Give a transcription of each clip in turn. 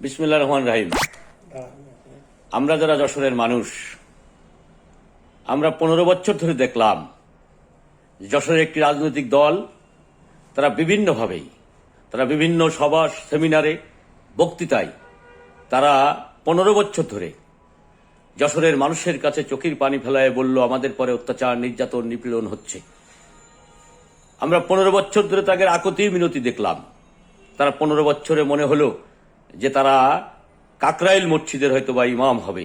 বিসমিল্লাহির রহমানির রহিম। আমরা যারা যশোরের মানুষ, আমরা 15 বছর ধরে দেখলাম যশোরের একটি রাজনৈতিক দল তারা বিভিন্ন সভা, সেমিনারে, বক্তৃতায় তারা 15 বছর ধরে যশোরের মানুষের কাছে চোখের পানি ফেলায় বলল আমাদের পরে অত্যাচার, নির্যাতন, নিপীড়ন হচ্ছে। আমরা 15 বছর ধরে তাদের আকুতি মিনতি দেখলাম। তারা 15 বছরে মনে হলো যে তারা কাকরাইল মসজিদের হয়তো বা ইমাম হবে।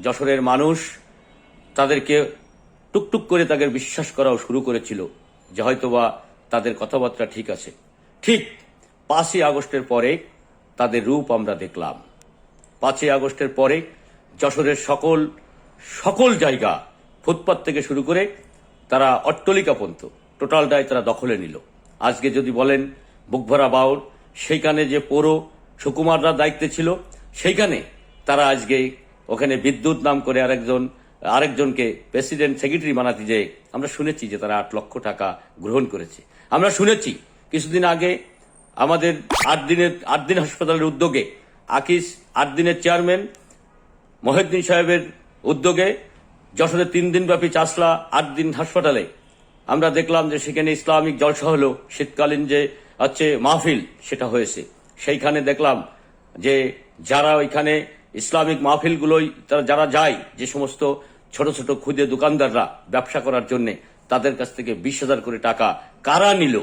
যশোরের মানুষ তাদেরকে টুকটুক করে তাদের বিশ্বাস করাও শুরু করেছিল যে হয়তোবা তাদের কথাবার্তা ঠিক আছে। ঠিক 5ই আগস্টের পরে তাদের রূপ আমরা দেখলাম। 5ই আগস্টের পরে যশোরের সকল জায়গা, ফুটপাত থেকে শুরু করে তারা অট্টালিকা পর্যন্ত টোটালটাই তারা দখলে নিল। আজকে যদি বলেন বুকভরা বাউল, সেইখানে যে পৌর সুকুমাররা দায়িত্বে ছিল, সেইখানে তারা আজকে ওখানে বিদ্যুৎ নাম করে আরেকজনকে প্রেসিডেন্ট সেক্রেটারি বানাতে যে আমরা শুনেছি যে তারা 8 লক্ষ টাকা গ্রহণ করেছে। আমরা শুনেছি কিছুদিন আগে আমাদের 8 দিন হাসপাতালের উদ্যোগে আকিস 8 দিনের চেয়ারম্যান মহিউদ্দিন সাহেবের উদ্যোগে যশোরে 3 দিন ব্যাপী চাষলা 8 দিন হাসপাতালে আমরা দেখলাম যে সেখানে ইসলামিক জলসা হলো, শীতকালীন যে মাহফিল সেটা হয়েছে। সেইখানে দেখলাম যে যারা ওইখানে ইসলামিক মাহফিলগুলোই যারা যায়, যে সমস্ত ছোট ছোট ক্ষুদে দোকানদাররা ব্যবসা করার জন্য তাদের কাছ থেকে 20,000 করে টাকা কারা নিল,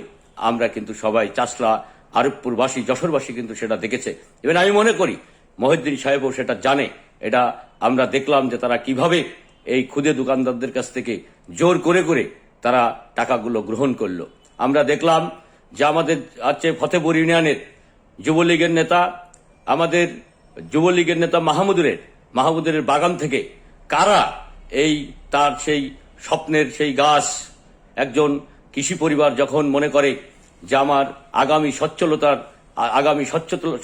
আমরা কিন্তু সবাই চাষলা, আরবপুরবাসী, যশোরবাসী কিন্তু সেটা দেখেছে। এবং আমি মনে করি মহিউদ্দিন সাহেবও সেটা জানে। এটা আমরা দেখলাম যে তারা কিভাবে এই ক্ষুদে দোকানদারদের কাছ থেকে জোর করে করে তারা টাকাগুলো গ্রহণ করলো। আমরা দেখলাম যে আমাদের ফতেপুর ইউনিয়নের যুবলীগের নেতা মাহমুদুরের বাগান থেকে কারা তার সেই স্বপ্নের সেই গাছ, একজন কৃষি পরিবার যখন মনে করে যে আমার আগামী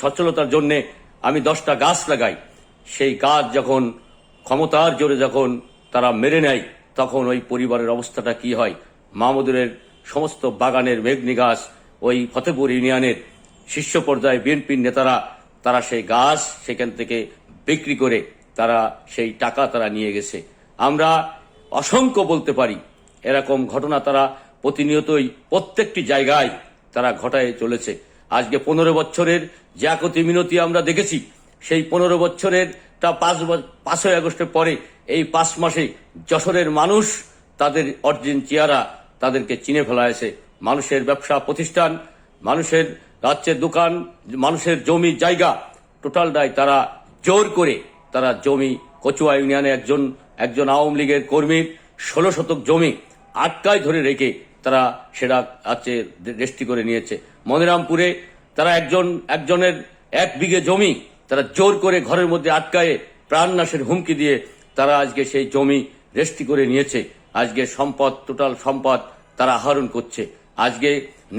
সচ্ছলতার জন্য আমি 10টা গাছ লাগাই, সেই গাছ যখন ক্ষমতার জোরে যখন তারা মেরে নেয়, তখন ওই পরিবারের অবস্থাটা কি হয়। মাহমুদুরের সমস্ত বাগানের মেঘনি গাছ ওই ফতেপুর ইউনিয়নের শীর্ষ পর্যায়ে বিএনপির নেতারা তারা সেই গাছ সেখান থেকে বিক্রি করে তারা সেই টাকা তারা নিয়ে গেছে। আমরা অসংখ্য বলতে পারি এরকম ঘটনা তারা প্রতিনিয়তই প্রত্যেকটি জায়গায় তারা ঘটায় চলেছে। আজকে 15 বছরের যে আকুতি মিনতি আমরা দেখেছি, সেই 15 বছরের 5ই আগস্টের পরে এই 5 মাসে যশোরের মানুষ তাদের অরিজিন চেহারা তাদেরকে চিনে ফেলাইছে। মানুষের ব্যবসা প্রতিষ্ঠান, মানুষের দোকান, মানুষের জমি জায়গা টোটালটাই তারা জোর করে তারা জমি, কচুয়া ইউনিয়নে একজন আওয়ামী লীগের কর্মীর 16 শতক জমি আটকায় ধরে রেখে তারা সেটা রেস্টি করে নিয়েছে। মনিরামপুরে তারা একজনের 1 বিঘে জমি তারা জোর করে ঘরের মধ্যে আটকায়ে প্রাণনাশের হুমকি দিয়ে তারা আজকে সেই জমি রেস্টি করে নিয়েছে। আজকে টোটাল সম্পদ তারা আহরণ করছে। আজকে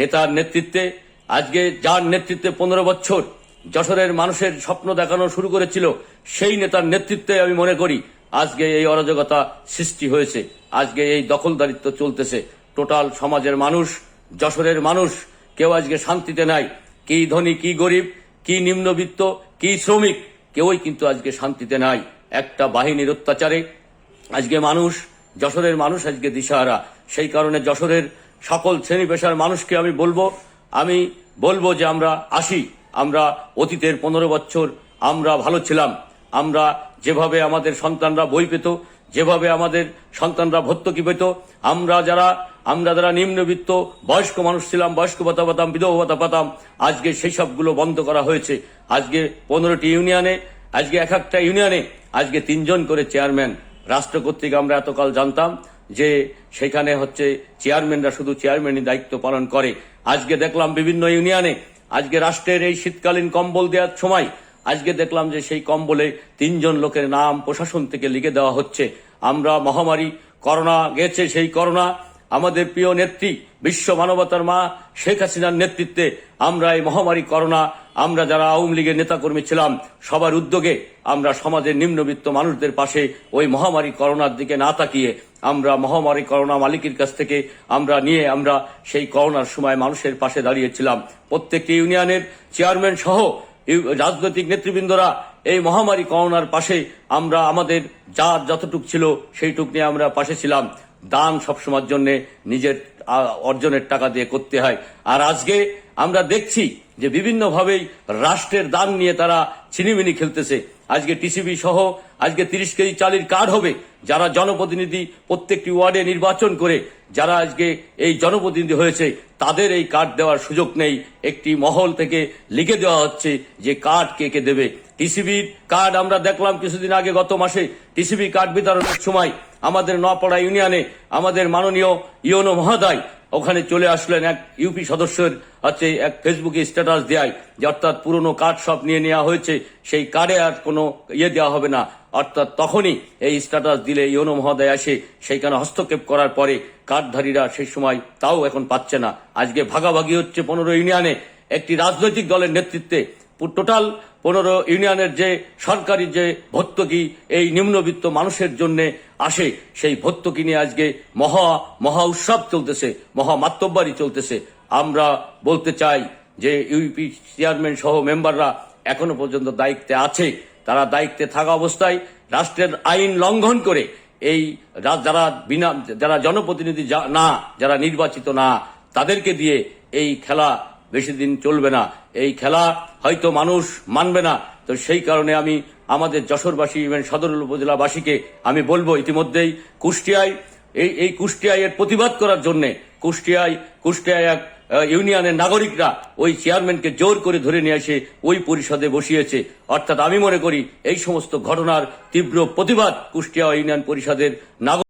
নেতার নেতৃত্বে, যার নেতৃত্বে 15 বছর যশোরের মানুষের স্বপ্ন দেখানো শুরু করেছিল, সেই নেতার নেতৃত্বে আমি মনে করি আজকে এই অরাজকতা সৃষ্টি হয়েছে, আজকে এই দখলদারিত্ব চলতেছে। টোটাল সমাজের মানুষ, যশোরের মানুষ কেউ আজকে শান্তিতে নাই। কি ধনী, কি গরিব, কি নিম্নবিত্ত, কি শ্রমিক, কেউই কিন্তু আজকে শান্তিতে নাই। একটা বাহিনীর অত্যাচারে আজকে যশোরের মানুষ আজকে দিশাহারা। সেই কারণে যশোরের সকল শ্রেণী পেশার মানুষকে আমি বলবো যে আমরা অতীতের 15 বছর আমরা ভালো ছিলাম। আমরা যেভাবে আমাদের সন্তানরা বই পেত, যেভাবে আমাদের সন্তানরা ভর্তুকি পেত, আমরা যারা নিম্নবিত্ত বয়স্ক মানুষ ছিলাম, বয়স্ক ভাতা পাতাম, বিধবা ভাতা পাতাম, আজকে সেই সবগুলো বন্ধ করা হয়েছে। আজকে 15টি ইউনিয়নে, আজকে একটা ইউনিয়নে আজকে 3 জন করে চেয়ারম্যান। রাষ্ট্র কর্তৃক আমরা এতকাল জানতাম যে সেখানে চেয়ারম্যানরা শুধু চেয়ারম্যানই দায়িত্ব পালন করে। আজকে দেখলাম বিভিন্ন ইউনিয়নে আজকে রাষ্ট্রের এই শীতকালীন কম্বল দেওয়ার সময় আজকে দেখলাম যে সেই কম্বলে 3 জন লোকের নাম প্রশাসন থেকে লিখে দেওয়া হচ্ছে। আমরা মহামারী করোনা গেছে, সেই করোনা আমাদের প্রিয় নেত্রী, বিশ্ব মানবতার মা শেখ হাসিনার নেতৃত্বে আমরা এই মহামারী করোনা, আমরা যারা আওয়ামী লীগের নেতাকর্মী ছিলাম সবার উদ্যোগে আমরা সমাজের নিম্নবিত্ত মানুষদের পাশে ওই মহামারী করোনার দিকে না তাকিয়ে আমরা মহামারী করোনা মালিকের কাছ থেকে আমরা সেই করোনার সময় মানুষের পাশে দাঁড়িয়েছিলাম। প্রত্যেকটি ইউনিয়নের চেয়ারম্যান সহ রাজনৈতিক নেতৃবৃন্দরা এই মহামারী করোনার পাশে আমরা আমাদের যতটুক ছিল সেইটুক নিয়ে আমরা পাশে ছিলাম। দান সবসময়ের জন্য নিজের অর্জনের টাকা দিয়ে করতে হয়। আর আজকে আমরা দেখছি যে বিভিন্নভাবেই রাষ্ট্রের দান নিয়ে তারা ছিনিমিনি খেলতেছে। আজকে টিসিবি সহ আজকে 30 কেজি চালের কার্ড হবে। যারা জনপ্রতিনিধি প্রত্যেকটি ওয়ার্ডে নির্বাচন করে যারা আজকে এই জনপ্রতিনিধি হয়েছে তাদের এই কার্ড দেওয়ার সুযোগ নেই। একটি মহল থেকে লিখে দেওয়া হচ্ছে যে কার্ড কে কে দেবে। টিসিবির কার্ড আমরা দেখলাম কিছুদিন আগে গত মাসে টিসিবি কার্ড বিতরণের সময় আমাদের নপাড়া ইউনিয়নে আমাদের মাননীয় ইওনো মহোদয় ওখানে চলে আসলেন। এক ইউপি সদস্যের এক ফেসবুকে স্ট্যাটাস দেয় যে অর্থাৎ পুরনো কার্ড সব নিয়ে নেওয়া হয়েছে, সেই কার্ডে আর কোনো দেওয়া হবে না। অর্থাৎ তখনই এই স্ট্যাটাস দিলে ইওনো মহোদয় আসে সেইখানে হস্তক্ষেপ করার পরে কার্ডধারীরা সেই সময় তাও এখন পাচ্ছে না। আজকে ভাগাভাগি হচ্ছে 15 ইউনিয়নে একটি রাজনৈতিক দলের নেতৃত্বে। টোটাল 15 ইউনিয়নের যে সরকারি যে ভর্তুকি এই নিম্নবিত্ত মানুষের জন্য আসে, সেই ভর্তুকি নিয়ে আজকে মহা উৎসব চলতেছে, মহা মাতব্বরি চলতেছে। আমরা বলতে চাই যে ইউপি চেয়ারম্যান সহ মেম্বাররা এখনো পর্যন্ত দায়িত্বে আছে। তারা দায়িত্বে থাকা অবস্থায় রাষ্ট্রের আইন লঙ্ঘন করে এই যারা জনপ্রতিনিধি না, যারা নির্বাচিত না, তাদেরকে দিয়ে এই খেলা বেশি দিন চলবে না। এই খেলা হয়তো মানুষ মানবে না। তো সেই কারণে আমি আমাদের যশোরবাসী এবং সদর উপজেলাবাসীকে আমি বলবো, ইতিমধ্যেই কুষ্টিয়ায় এই কুষ্টিয়ায় এর প্রতিবাদ করার জন্য কুষ্টিয়ায় এক ইউনিয়নের নাগরিকরা ওই চেয়ারম্যানকে জোর করে ধরে নিয়ে এসে ওই পরিষদে বসিয়েছে। অর্থাৎ আমি মনে করি এই সমস্ত ঘটনার তীব্র প্রতিবাদ কুষ্টিয়া ইউনিয়ন পরিষদের নাগরিক